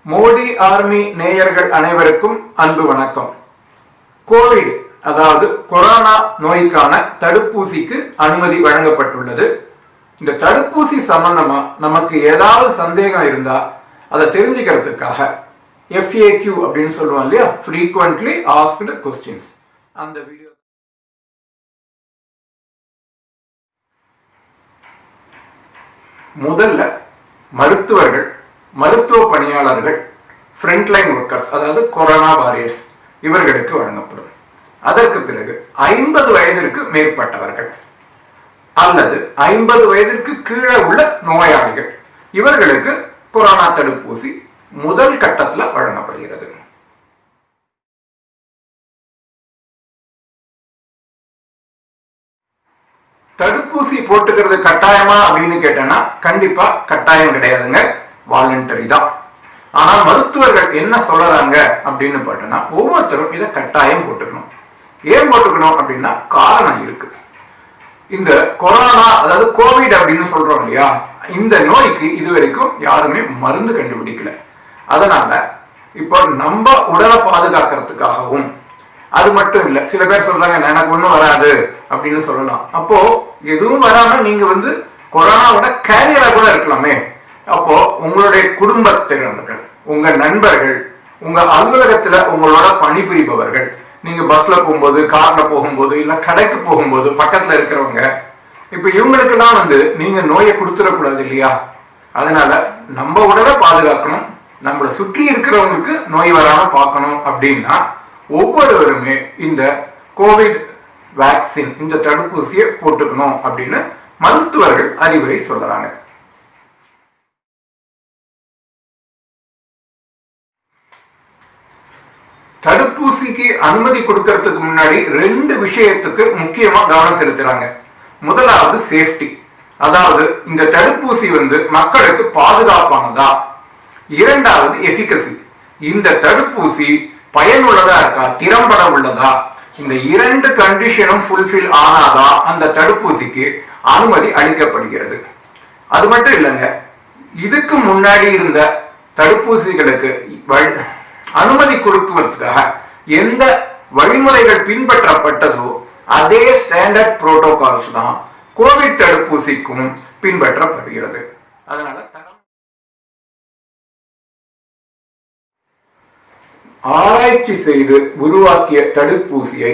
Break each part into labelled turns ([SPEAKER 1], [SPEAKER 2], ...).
[SPEAKER 1] Modi army நேயர்கள் அனைவருக்கும் அன்பு வணக்கம். கோவிட் அதாவது கொரோனா நோய்க்கான தடுப்பூசிக்கு அனுமதி வழங்கப்பட்டுள்ளது. இந்த தடுப்பூசி சம்பந்தமா நமக்கு ஏதாவது சந்தேகம் இருந்தா அதை தெரிஞ்சுக்கிறதுக்காக FAQ அப்படின்னு சொல்லுவோம் இல்லையா, frequently asked questions, அந்த வீடியோ முதல்ல மருத்துவர்கள், மருத்துவ பணியாளர்கள், ஃப்ரண்ட்லைன் ஒர்க்கர்ஸ் அதாவது கொரோனா வாரியர்ஸ் இவர்களுக்கு வழங்கப்படும். அதற்கு பிறகு 50 வயதிற்கு மேற்பட்டவர்கள் அல்லது 50 வயதிற்கு கீழே உள்ள நோயாளிகள் இவர்களுக்கு கொரோனா தடுப்பூசி முதல் கட்டத்தில் வழங்கப்படுகிறது. தடுப்பூசி போட்டுக்கிறது கட்டாயமா அப்படின்னு கேட்டேன்னா கண்டிப்பா கட்டாயம் கிடையாதுங்க, வாலண்டரி தான். ஆனா மருத்துவர்கள் என்ன சொல்றாங்க அப்படின்னு பார்த்தோம்னா ஒவ்வொருத்தரும் இதை கட்டாயம் போட்டுக்கணும். ஏன் போட்டுக்கணும் அப்படின்னா காரணம் இருக்கு. இந்த கொரோனா அதாவது கோவிட் அப்படின்னு சொல்றோம் இல்லையா, இந்த நோய்க்கு இதுவரைக்கும் யாருமே மருந்து கண்டுபிடிக்கல. அதனால இப்போ நம்ம உடலை பாதுகாக்கிறதுக்காகவும், அது மட்டும் இல்ல சில பேர் சொல்றாங்க எனக்கு ஒண்ணும் வராது அப்படின்னு சொல்லலாம். அப்போ எதுவும் வராம நீங்க கொரோனாவோட கேரியரா கூட இருக்கலாமே. அப்போ உங்களுடைய குடும்பத்தினர்கள், உங்க நண்பர்கள், உங்க அலுவலகத்துல உங்களோட பணிபுரிபவர்கள், நீங்க பஸ்ல போகும்போது, கார்ல போகும்போது, இல்ல கடைக்கு போகும்போது பக்கத்துல இருக்கிறவங்க, இப்ப இவங்களுக்கெல்லாம் நீங்க நோயை கொடுத்துடக்கூடாது இல்லையா. அதனால நம்ம உடலை பாதுகாக்கணும், நம்மளை சுற்றி இருக்கிறவங்களுக்கு நோய் வராம பார்க்கணும் அப்படின்னா ஒவ்வொருவருமே இந்த கோவிட் வேக்சின், இந்த தடுப்பூசியை போட்டுக்கணும் அப்படின்னு மருத்துவர்கள் அறிவுரை சொல்றாங்க. தடுப்பூசிக்கு அனுமதி கொடுக்கறதுக்கு முன்னாடி 2 விஷயத்துக்கு முக்கியமா கவனம் செலுத்துறாங்க. முதலாவது சேஃப்டி, அதாவது இந்த தடுப்பூசி மக்களுக்கு பாதுகாப்பானதா. இரண்டாவது எஃபிகசி, இந்த தடுப்பூசி பயனுள்ளதா இருக்கா, திறம்பட உள்ளதா. இந்த 2 கண்டிஷனும் ஃபுல்ஃபில் ஆனாதான் அந்த தடுப்பூசிக்கு அனுமதி அளிக்கப்படுகிறது. அது மட்டும் இல்லைங்க, இதுக்கு முன்னாடி இருந்த தடுப்பூசிகளுக்கு அனுமதி கொடுக்குவதற்காக எந்த வழிமுறைகள் பின்பற்றப்பட்டதோ அதே ஸ்டாண்டர்ட் புரோட்டோகால்ஸ் தான் கோவிட் தடுப்பூசிக்கும் பின்பற்றப்படுகிறது. அதனால ஆராய்ச்சி செய்து உருவாக்கிய தடுப்பூசியை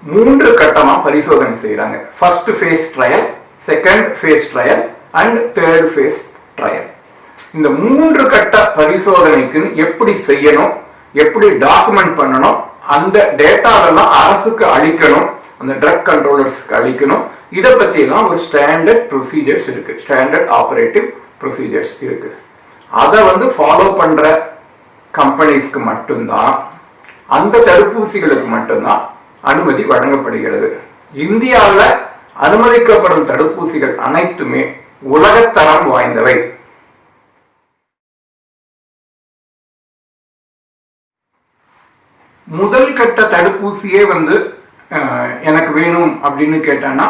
[SPEAKER 1] 3 கட்டமா பரிசோதனை செய்யறாங்க. First face trial, second phase trial and third face trial. இந்த 3 கட்ட பரிசோதனைக்கு எப்படி செய்யணும், எப்படி டாக்குமெண்ட் பண்ணணும், அந்த டேட்டாவெல்லாம் அரசுக்கு அளிக்கணும், அந்த ட்ரக் கண்ட்ரோலர்ஸ்க்கு அளிக்கணும். இதை பத்தி எல்லாம் ஒரு ஸ்டாண்டர்ட் ப்ரொசீஜர்ஸ் இருக்கு, ஸ்டாண்டர்ட் ஆபரேட்டிவ் ப்ரொசீஜர்ஸ் இருக்கு. அதை ஃபாலோ பண்ற கம்பெனிஸ்க்கு மட்டும்தான், அந்த தடுப்பூசிகளுக்கு மட்டும்தான் அனுமதி வழங்கப்படுகிறது. இந்தியாவில் அனுமதிக்கப்படும் தடுப்பூசிகள் அனைத்துமே உலகத்தரம் வாய்ந்தவை. முதல் கட்ட தடுப்பூசியே எனக்கு வேணும் அப்படின்னு கேட்டான்னா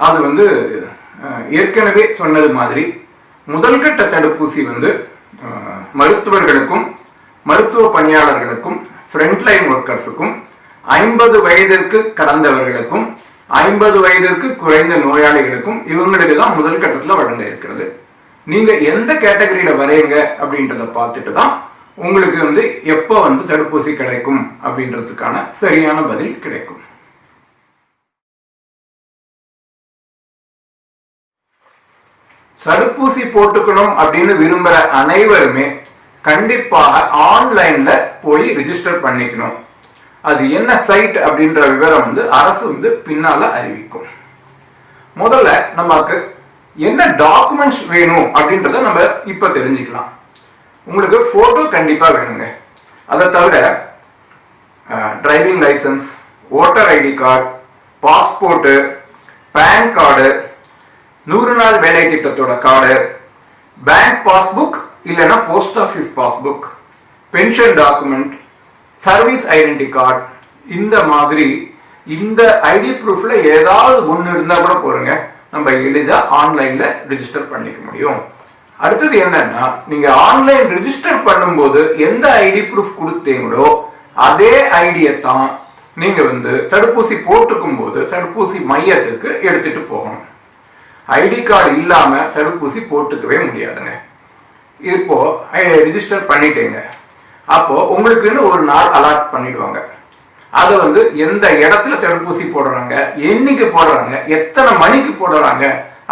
[SPEAKER 1] அது ஏற்கனவே சொன்னது மாதிரி முதல் கட்ட தடுப்பூசி மருத்துவர்களுக்கும், மருத்துவ பணியாளர்களுக்கும், ஃப்ரண்ட்லைன் ஒர்க்கர்ஸுக்கும், 50 வயதிற்கு கடந்தவர்களுக்கும், 50 வயதிற்கு குறைந்த நோயாளிகளுக்கும், இவங்களுக்கு தான் முதல் கட்டத்தில் வழங்க இருக்கிறது. நீங்க எந்த கேட்டகரியில வரையுங்க அப்படின்றத பார்த்துட்டு தான் உங்களுக்கு எப்போ தடுப்பூசி கிடைக்கும் அப்படின்றதுக்கான சரியான பதில் கிடைக்கும். தடுப்பூசி போட்டுக்கணும் அப்படின்னு விரும்புற அனைவருமே கண்டிப்பாக ஆன்லைன்ல போய் ரிஜிஸ்டர் பண்ணிக்கணும். அது என்ன சைட் அப்படின்ற விவரம் அரசு பின்னால அறிவிக்கும். முதல்ல நமக்கு என்ன டாக்குமெண்ட்ஸ் வேணும் அப்படின்றத நம்ம இப்ப தெரிஞ்சுக்கலாம். உங்களுக்கு போட்டோ கண்டிப்பா வேணுங்க. அதை தவிர driving licence, voter ID card, passport, PAN card, 100 நாள் வேலை திட்டத்தோட கார்டு, பேங்க் பாஸ்புக் இல்லைன்னா post office passbook, pension document, service identity card, இந்த மாதிரி இந்த ஐடி ப்ரூஃப்ல ஏதாவது ஒன்று இருந்தா கூட போறங்க, நம்ம எளிதா ஆன்லைன்ல ரிஜிஸ்டர் பண்ணிக்க முடியும். அடுத்தது என்னன்னா, நீங்க ஆன்லைன் ரிஜிஸ்டர் பண்ணும்போது எந்த ஐடி ப்ரூஃப் கொடுத்தீங்களோ அதே ஐடியை தான் நீங்க தடுப்பூசி போட்டுக்கும் போது தடுப்பூசி மையத்துக்கு எடுத்துட்டு போகணும். ஐடி கார்டு இல்லாம தடுப்பூசி போட்டுக்கவே முடியாதுங்க. இப்போ ரிஜிஸ்டர் பண்ணிட்டீங்க, அப்போ உங்களுக்குன்னு ஒரு நாள் அலாட் பண்ணிடுவாங்க. அதை எந்த இடத்துல தடுப்பூசி போடுறாங்க, என்னைக்கு போடுறாங்க, எத்தனை மணிக்கு போடுறாங்க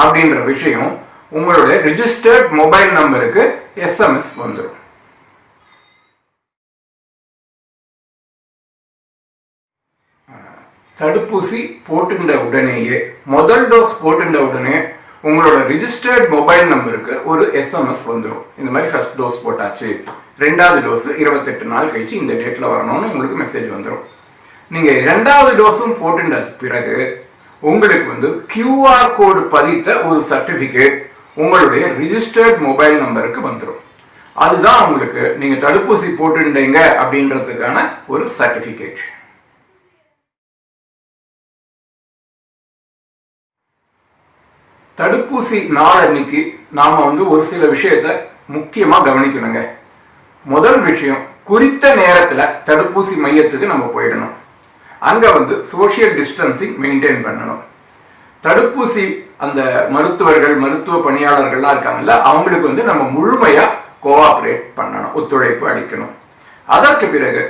[SPEAKER 1] அப்படின்ற விஷயம் உங்களுடைய ரிஜிஸ்டர்ட் மொபைல் நம்பருக்கு SMS வந்துடும். தடுப்பூசி போட்டுண்ட உடனேயே, முதல் டோஸ் போட்டுண்ட உடனே உங்களோட ரிஜிஸ்டர்ட் மொபைல் நம்பருக்கு ஒரு SMS வந்துடும். இந்த மாதிரி ஃபர்ஸ்ட் டோஸ் போட்டாச்சு, ரெண்டாவது டோஸ் 28 நாள் கழிச்சு இந்த டேட்ல வரணும்னு உங்களுக்கு மெசேஜ் வந்துடும். நீங்க இரண்டாவது டோஸும் போட்டுண்ட பிறகு உங்களுக்கு QR கோடு பதித்த ஒரு சர்டிபிகேட் உங்களுடைய ரிஜிஸ்டர்ட் மொபைல் நம்பருக்கு வந்துடும். அதுதான் உங்களுக்கு நீங்க தடுப்பூசி போட்டுட்டீங்க அப்படின்றதுக்கான ஒரு சர்டிபிகேட். தடுப்பூசி நாள் அன்னைக்கு நாம ஒரு சில விஷயத்த முக்கியமா கவனிக்கணுங்க. முதல் விஷயம், குறித்த நேரத்துல தடுப்பூசி மையத்துக்கு நம்ம போயிடணும். அங்க சோசியல் டிஸ்டன்சிங் மெயின்டைன் பண்ணணும். தடுப்பூசி அந்த மருத்துவர்கள், மருத்துவ பணியாளர்கள்லாம் இருக்காங்கல்ல, அவங்களுக்கு நம்ம முழுமையா கோஆபரேட் பண்ணணும், ஒத்துழைப்பு அளிக்கணும். அதற்கு பிறகு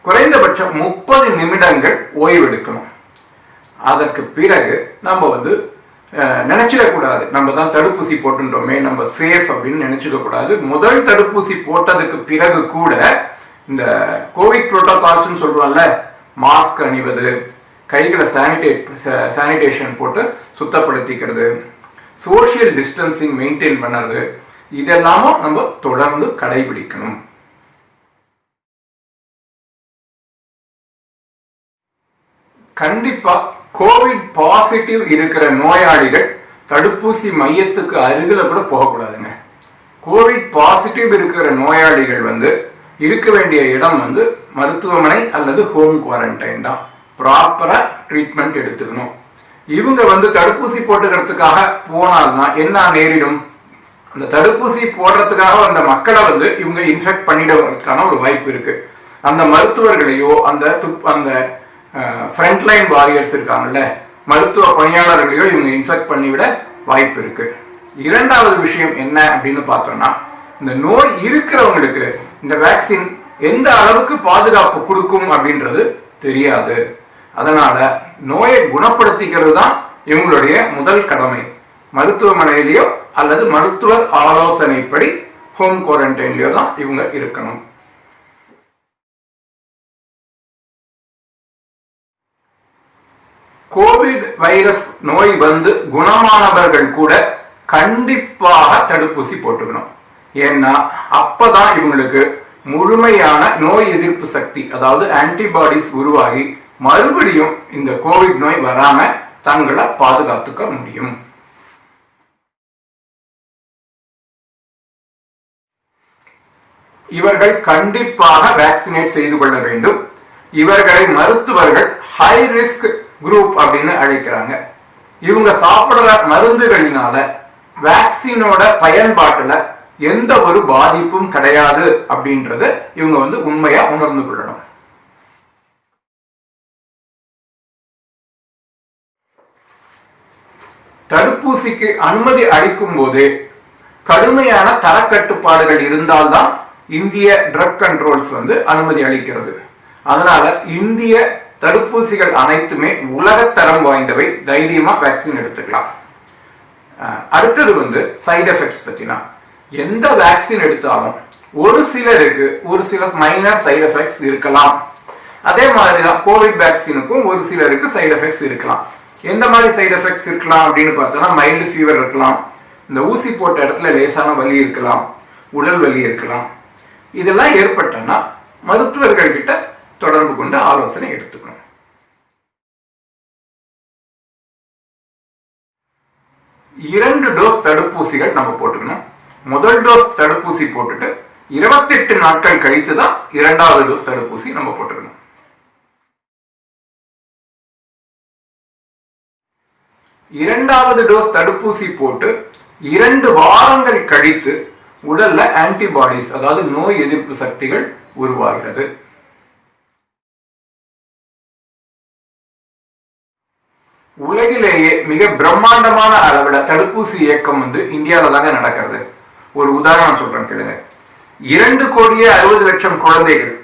[SPEAKER 1] குறைந்தபட்சம் 30 நிமிடங்கள் ஓய்வெடுக்கணும். அதற்கு பிறகு நம்ம நினைச்சிடக்கூடாது நம்ம தான் தடுப்பூசி போட்டுட்டோமே, நம்ம சேஃப் அப்படின்னு நினைச்சுக்க கூடாது. முதல் தடுப்பூசி போட்டதுக்கு பிறகு கூட இந்த கோவிட் புரோட்டோகால்ஸ் சொல்றோம்ல, மாஸ்க் அணிவது, கைகளை சானிடேஷன் போட்டு சுத்தப்படுத்திக்கிறது, சோசியல் டிஸ்டன்சிங் மெயின்டைன் பண்ணுறது, இதெல்லாமும் நம்ம தொடர்ந்து கடைபிடிக்கணும். கண்டிப்பா கோவிட் பாசிட்டிவ் இருக்கிற நோயாளிகள் தடுப்பூசி மையத்துக்கு அருகில கூட போகக்கூடாதுங்க. கோவிட் பாசிட்டிவ் இருக்கிற நோயாளிகள் இருக்க வேண்டிய இடம் மருத்துவமனை அல்லது ஹோம் குவாரண்டைன் தான். ப்ராப்பரா ட்ரீட்மெண்ட் எடுத்துக்கணும். இவங்க தடுப்பூசி போட்டுக்கிறதுக்காக போனால்னா என்ன நேரிடும்? அந்த தடுப்பூசி போடுறதுக்காக அந்த மக்களை இவங்க இன்ஃபெக்ட் பண்ணிடுவதற்கான ஒரு வாய்ப்பு இருக்கு. அந்த மருத்துவர்களையோ அந்த ஃப்ரண்ட்லைன் வாரியர்ஸ் இருக்காங்கல்ல, மருத்துவ பணியாளர்களையோ இவங்க இன்ஃபெக்ட் பண்ணிவிட வாய்ப்பு இருக்கு. இரண்டாவது விஷயம் என்ன அப்படின்னு பார்த்தோம்னா, இந்த நோய் இருக்கிறவங்களுக்கு இந்த வேக்சின் எந்த அளவுக்கு பாதுகாப்பு கொடுக்கும் அப்படின்றது தெரியாது. அதனால நோயை குணப்படுத்திக்கிறது தான் இவங்களுடைய முதல் கடமை. மருத்துவமனையிலேயோ அல்லது மருத்துவர் ஆலோசனைப்படி ஹோம் குவாரண்டைன்லயோ தான் இவங்க இருக்கணும். கோவிட் வைரஸ் நோய் குணமானவர்கள் கூட கண்டிப்பாக தடுப்பூசி போட்டுக்கணும். ஏன்னா அப்பதான் இவங்களுக்கு முழுமையான நோய் எதிர்ப்பு சக்தி, அதாவது ஆன்டிபாடிஸ் உருவாகி மறுபடியும் இந்த கோவிட் நோய் வராம தங்களை பாதுகாத்துக்க முடியும். இவர்கள் கண்டிப்பாக வேக்சினேட் செய்து கொள்ள வேண்டும். இவர்களை மருத்துவர்கள் ஹை ரிஸ்க் குரூப் அப்படின்னு அழைக்கிறாங்க. இவங்க சாப்பிடுற மருந்துகளினால வேக்சினோட பயன்பாட்டுல எந்த ஒரு பாதிப்பும் கிடையாது அப்படின்றத இவங்க உண்மையா உணர்ந்து கொள்ளணும். தடுப்பூசிக்கு அனுமதி அளிக்கும் போது கடுமையான தரக்கட்டுப்பாடுகள் இருந்தால்தான் இந்திய ட்ரக் கண்ட்ரோல்ஸ் அனுமதி அளிக்கிறது. அதனால இந்திய தடுப்பூசிகள் அனைத்துமே உலகத்தரம் வாய்ந்தவை. தைரியமா வேக்சின் எடுத்துக்கலாம். அடுத்தது சைடு எஃபெக்ட்ஸ் பத்தினா, எந்த வேக்சின் எடுத்தாலும் ஒரு சில மைனர் சைடு எஃபெக்ட்ஸ் இருக்கலாம். அதே மாதிரிதான் கோவிட் வேக்சினுக்கும் ஒரு சிலருக்கு சைடு எஃபெக்ட்ஸ் இருக்கலாம். எந்த மாதிரி சைடு எஃபெக்ட்ஸ் இருக்கலாம் அப்படின்னு பார்த்தோம்னா, மைல்டு ஃபீவர் இருக்கலாம், இந்த ஊசி போட்ட இடத்துல லேசான வலி இருக்கலாம், உடல் வலி இருக்கலாம். இதெல்லாம் ஏற்பட்டனா மருத்துவர்கள் கிட்ட தொடர்பு கொண்டு ஆலோசனை எடுத்துக்கணும். 2 டோஸ் தடுப்பூசிகள் நம்ம போட்டுக்கணும். முதல் டோஸ் தடுப்பூசி போட்டுட்டு 28 நாட்கள் கழித்து தான் 2வது டோஸ் தடுப்பூசி நம்ம போட்டுக்கணும். 2வது டோஸ் தடுப்பூசி போட்டு 2 வாரங்கள் கழித்து உடல்ல ஆன்டிபாடிஸ், அதாவது நோய் எதிர்ப்பு சக்திகள் உருவாகிறது. உலகிலேயே மிக பிரம்மாண்டமான அளவுல தடுப்பூசி இயக்கம் இந்தியாவில தாங்க நடக்கிறது. ஒரு உதாரணம் சொல்றேன் கேளுங்க. 2,60,00,000 குழந்தைகள்,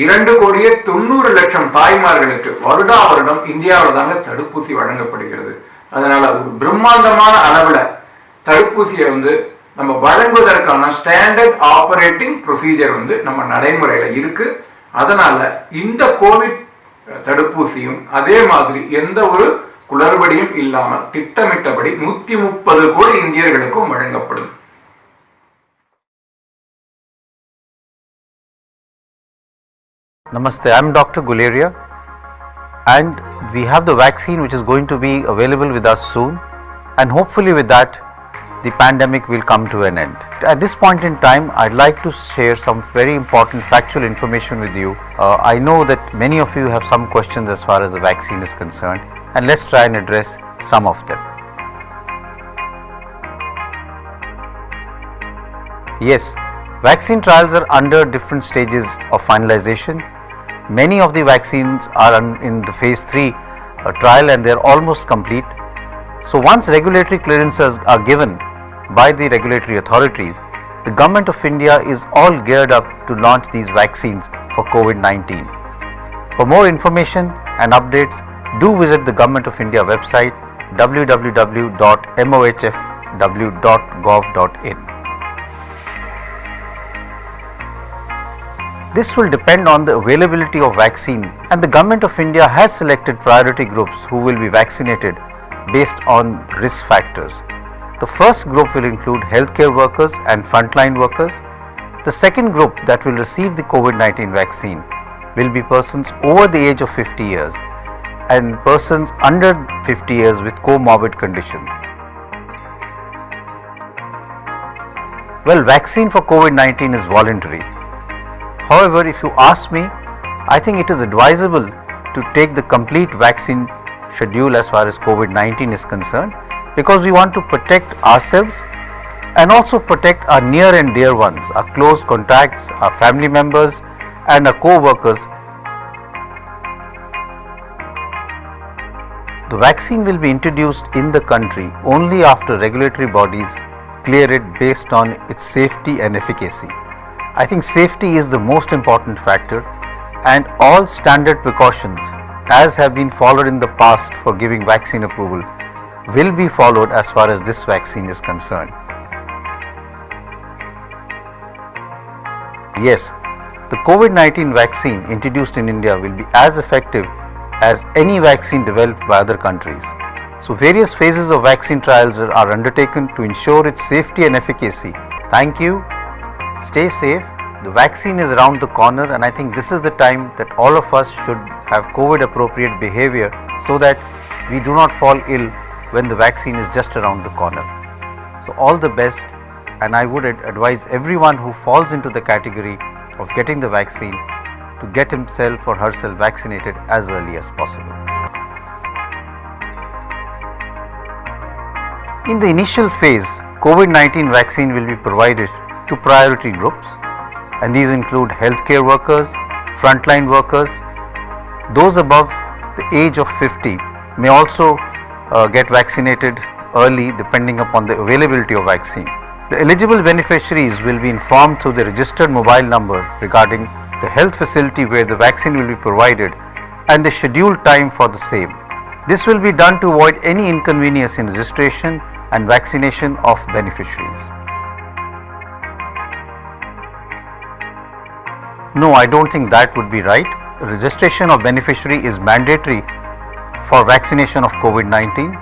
[SPEAKER 1] 2,90,00,000 தாய்மார்களுக்கு வருடா வருடம் இந்தியாவில தாங்க தடுப்பூசி வழங்கப்படுகிறது. அதனால ஒரு பிரம்மாண்டமான அளவுல தடுப்பூசியை நம்ம வழங்குவதற்கான ஸ்டாண்டர்ட் ஆபரேட்டிங் ப்ரொசீஜர் நம்ம நடைமுறையில இருக்கு. அதனால இந்த கோவிட் தடுப்பூசியும் அதே மாதிரி எந்த ஒரு குளறுபடியும் இல்லாமல் திட்டமிட்டபடி 130 கோடி இந்தியர்களுக்கும் வழங்கப்படும்.
[SPEAKER 2] Namaste, I am Dr. Guleria and we have the vaccine which is going to be available with us soon, and hopefully with that the pandemic will come to an end. At this point in time, I'd like to share some very important factual information with you. I know that many of you have some questions as far as the vaccine is concerned, and let's try and address some of them. Yes, vaccine trials are under different stages of finalization. Many of the vaccines are in the phase 3 trial and they are almost complete. So once regulatory clearances are given by the regulatory authorities, the Government of India is all geared up to launch these vaccines for COVID-19. For more information and updates, do visit the Government of India website www.mohfw.gov.in. This will depend on the availability of vaccine, and the Government of India has selected priority groups who will be vaccinated based on risk factors. The first group will include healthcare workers and frontline workers. The second group that will receive the COVID-19 vaccine will be persons over the age of 50 years and persons under 50 years with comorbid conditions. Well, vaccine for COVID-19 is voluntary. However, if you ask me, I think it is advisable to take the complete vaccine schedule as far as COVID-19 is concerned, because we want to protect ourselves and also protect our near and dear ones, our close contacts, our family members and our co-workers. The vaccine will be introduced in the country only after regulatory bodies clear it based on its safety and efficacy. I think safety is the most important factor, and all standard precautions as have been followed in the past for giving vaccine approval will be followed as far as this vaccine is concerned. Yes, the COVID-19 vaccine introduced in India will be as effective as any vaccine developed by other countries. So various phases of vaccine trials are undertaken to ensure its safety and efficacy. Thank you. Stay safe. The vaccine is around the corner, and I think this is the time that all of us should have COVID appropriate behavior so that we do not fall ill when the vaccine is just around the corner. So all the best, and I would advise everyone who falls into the category of getting the vaccine to get himself or herself vaccinated as early as possible. In the initial phase, COVID-19 vaccine will be provided to priority groups, and these include healthcare workers, frontline workers. Those above the age of 50 may also get vaccinated early depending upon the availability of vaccine. The eligible beneficiaries will be informed through the registered mobile number regarding the health facility where the vaccine will be provided and the scheduled time for the same. This will be done to avoid any inconvenience in registration and vaccination of beneficiaries. No, I don't think that would be right. Registration of beneficiary is mandatory for vaccination of COVID-19.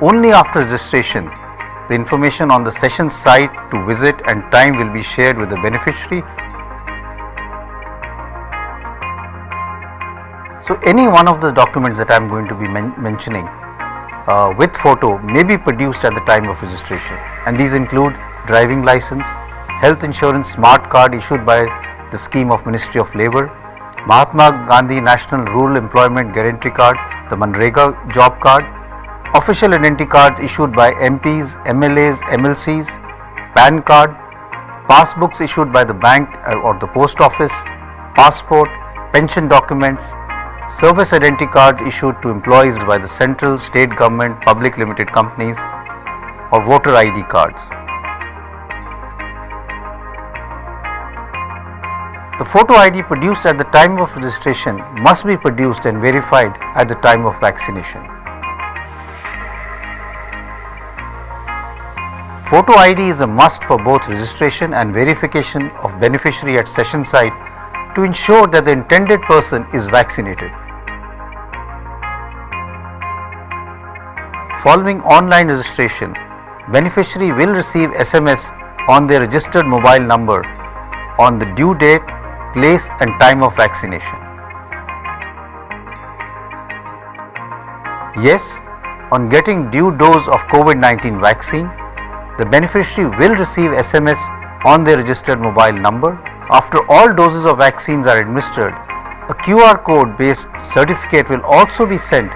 [SPEAKER 2] Only after registration, the information on the session site to visit and time will be shared with the beneficiary. So any one of the documents that I am going to be mentioning with photo may be produced at the time of registration, and these include driving license, health insurance smart card issued by the scheme of Ministry of Labour, Mahatma Gandhi National Rural Employment Guarantee Card, the Manrega job card, official identity cards issued by MPs, MLAs, MLCs, PAN card, passbooks issued by the bank or the post office, passport, pension documents, service identity cards issued to employees by the central, state government, public limited companies, or voter ID cards. The photo ID produced at the time of registration must be produced and verified at the time of vaccination. Photo ID is a must for both registration and verification of beneficiary at session site to ensure that the intended person is vaccinated. Following online registration, beneficiary will receive SMS on their registered mobile number on the due date, place and time of vaccination. Yes, on getting due dose of COVID-19 vaccine, the beneficiary will receive SMS on their registered mobile number. After all doses of vaccines are administered, a QR code based certificate will also be sent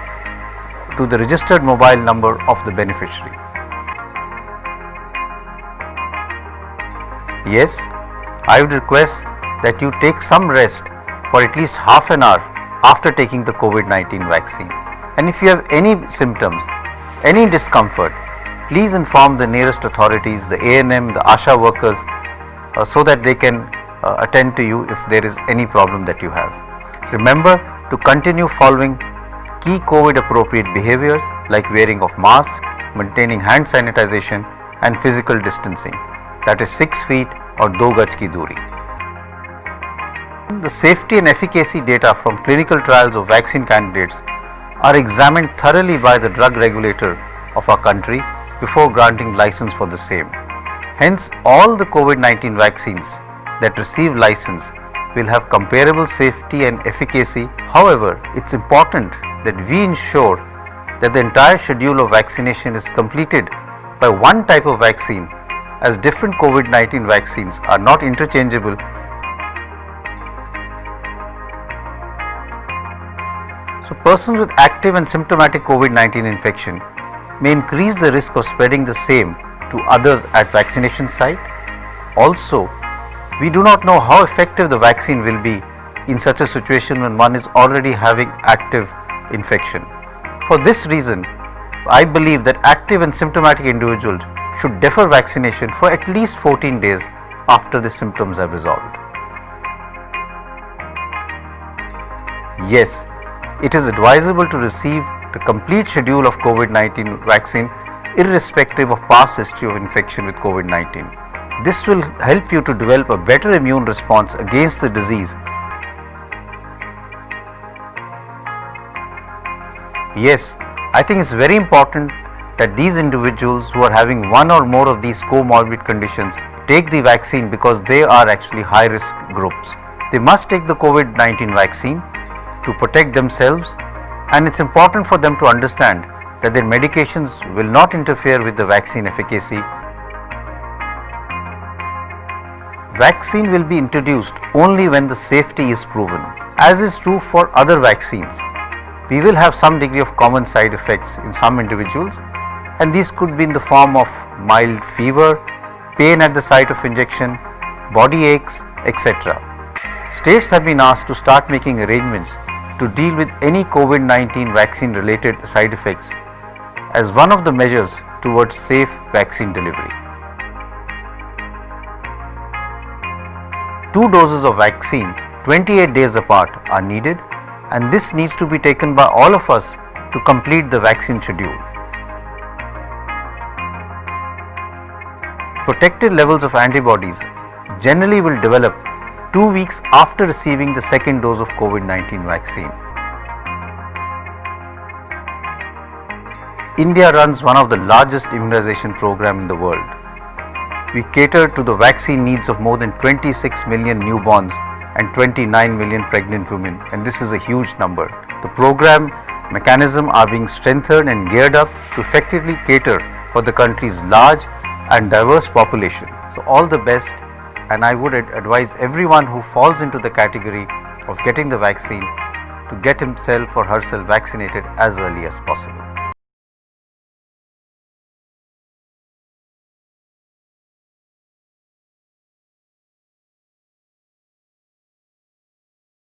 [SPEAKER 2] to the registered mobile number of the beneficiary. Yes, I would request that you take some rest for at least half an hour after taking the COVID-19 vaccine. And if you have any symptoms, any discomfort, please inform the nearest authorities, the ANM, the ASHA workers, so that they can attend to you if there is any problem that you have. Remember to continue following key COVID appropriate behaviors like wearing of mask, maintaining hand sanitization and physical distancing, that is 6 feet or 2 gaj ki duri. The safety and efficacy data from clinical trials of vaccine candidates are examined thoroughly by the drug regulator of our country before granting license for the same. Hence, all the COVID-19 vaccines that receive license will have comparable safety and efficacy. However, it's important that we ensure that the entire schedule of vaccination is completed by one type of vaccine, as different COVID-19 vaccines are not interchangeable. So persons with active and symptomatic COVID-19 infection may increase the risk of spreading the same to others at vaccination site. Also, we do not know how effective the vaccine will be in such a situation when one is already having active infection. For this reason, I believe that active and symptomatic individuals should defer vaccination for at least 14 days after the symptoms have resolved. Yes, it is advisable to receive the complete schedule of COVID-19 vaccine irrespective of past history of infection with COVID-19. This will help you to develop a better immune response against the disease. Yes, I think it's very important that these individuals who are having one or more of these comorbid conditions take the vaccine, because they are actually high risk groups. They must take the COVID-19 vaccine to protect themselves, and it's important for them to understand that their medications will not interfere with the vaccine efficacy. Vaccine will be introduced only when the safety is proven, as is true for other vaccines. We will have some degree of common side effects in some individuals, and these could be in the form of mild fever, pain at the site of injection, body aches, etc. States have been asked to start making arrangements to deal with any COVID-19 vaccine related side effects as one of the measures towards safe vaccine delivery. 2 doses of vaccine 28 days apart are needed, and this needs to be taken by all of us to complete the vaccine schedule. Protected levels of antibodies generally will develop 2 weeks after receiving the second dose of COVID-19 vaccine. India runs one of the largest immunization programs in the world. We cater to the vaccine needs of more than 26 million newborns and 29 million pregnant women, and this is a huge number. The program mechanisms are being strengthened and geared up to effectively cater for the country's large and diverse population. So all the best, and I would advise everyone who falls into the category of getting the vaccine to get himself or herself vaccinated as early as possible.